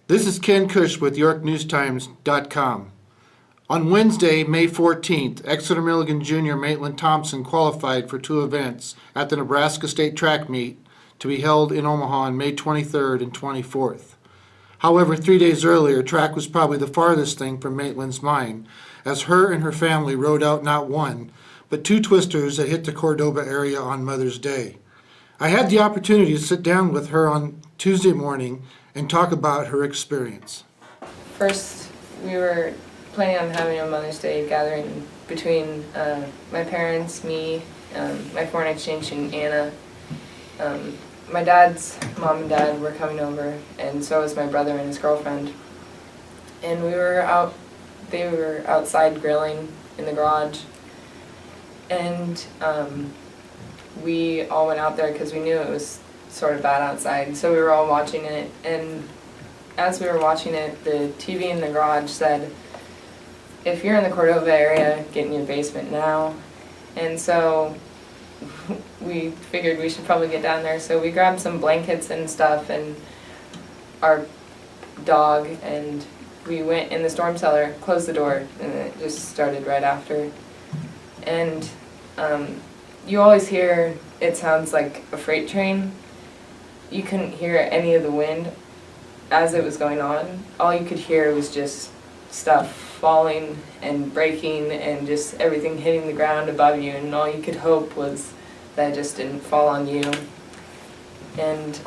This is Ken Kush with YorkNewsTimes.com. On Wednesday, May 14th, Exeter-Milligan junior Maitlyn Thomsen qualified for two events at the Nebraska State Track Meet to be held in Omaha on May 23rd and 24th. However, 3 days earlier, track was probably the farthest thing from Maitlyn's mind, as her and her family rode out not one, but two twisters that hit the Cordova area on Mother's Day. I had the opportunity to sit down with her on Tuesday morning and talk about her experience. First, we were planning on having a Mother's Day gathering between my parents, me, my foreign exchange student Anna. My dad's mom and dad were coming over, and so was my brother and his girlfriend. And we were out, they were outside grilling in the garage. And we all went out there because we knew it was sort of bad outside, so we were all watching it. And as we were watching it, the TV in the garage said, "If you're in the Cordova area, get in your basement now." And so we figured we should probably get down there, so we grabbed some blankets and stuff and our dog, and we went in the storm cellar, closed the door, and it just started right after. And you always hear, it sounds like a freight train. You couldn't hear any of the wind as it was going on. All you could hear was just stuff falling and breaking and just everything hitting the ground above you, and all you could hope was that it just didn't fall on you. And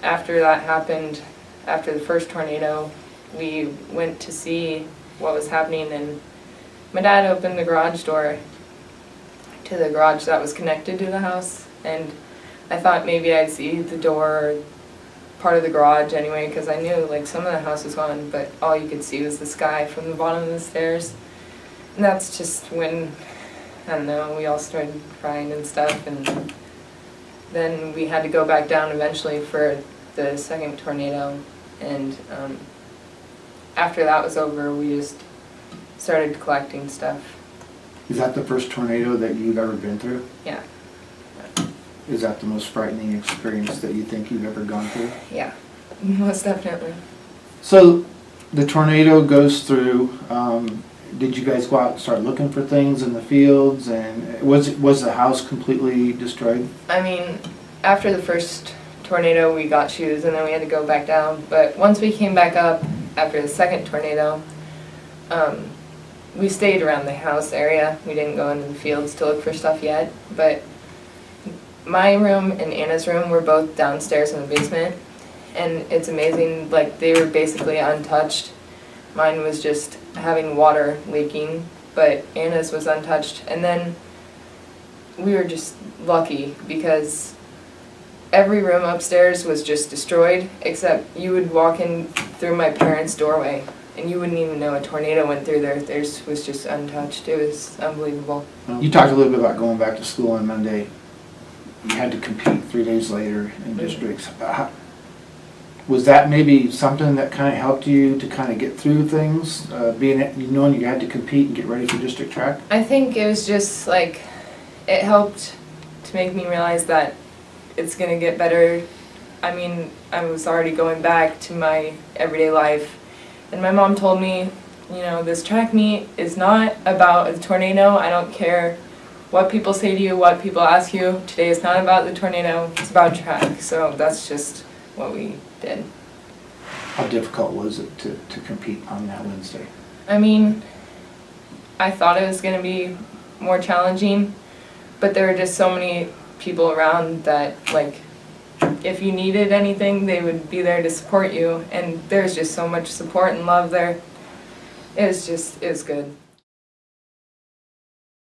after that happened, after the first tornado, we went to see what was happening, and my dad opened the garage door to the garage that was connected to the house, and I thought maybe I'd see the door or part of the garage anyway, because I knew like some of the house was gone, but all you could see was the sky from the bottom of the stairs. And that's just when, I don't know, we all started crying and stuff, and then we had to go back down eventually for the second tornado, and after that was over, we just started collecting stuff. Is that the first tornado that you've ever been through? Yeah. Is that the most frightening experience that you think you've ever gone through? Yeah, most definitely. So the tornado goes through. Did you guys go out and start looking for things in the fields? And was the house completely destroyed? I mean, after the first tornado, we got shoes and then we had to go back down. But once we came back up after the second tornado, we stayed around the house area. We didn't go into the fields to look for stuff yet. But my room and Anna's room were both downstairs in the basement, and it's amazing, like they were basically untouched. Mine was just having water leaking, but Anna's was untouched. And then we were just lucky because every room upstairs was just destroyed, except you would walk in through my parents' doorway and you wouldn't even know a tornado went through there. Theirs was just untouched. It was unbelievable. You talked a little bit about going back to school on Monday. You had to compete 3 days later in districts. Was that maybe something that kind of helped you to kind of get through things, knowing you had to compete and get ready for district track? I think it was just like, it helped to make me realize that it's going to get better. I mean, I was already going back to my everyday life, and my mom told me, you know, this track meet is not about a tornado. I don't care what people say to you, what people ask you. Today is not about the tornado, it's about track. So that's just what we did. How difficult was it to compete on that Wednesday? I mean, I thought it was going to be more challenging, but there were just so many people around that, like, if you needed anything, they would be there to support you, and there's just so much support and love there. It was good.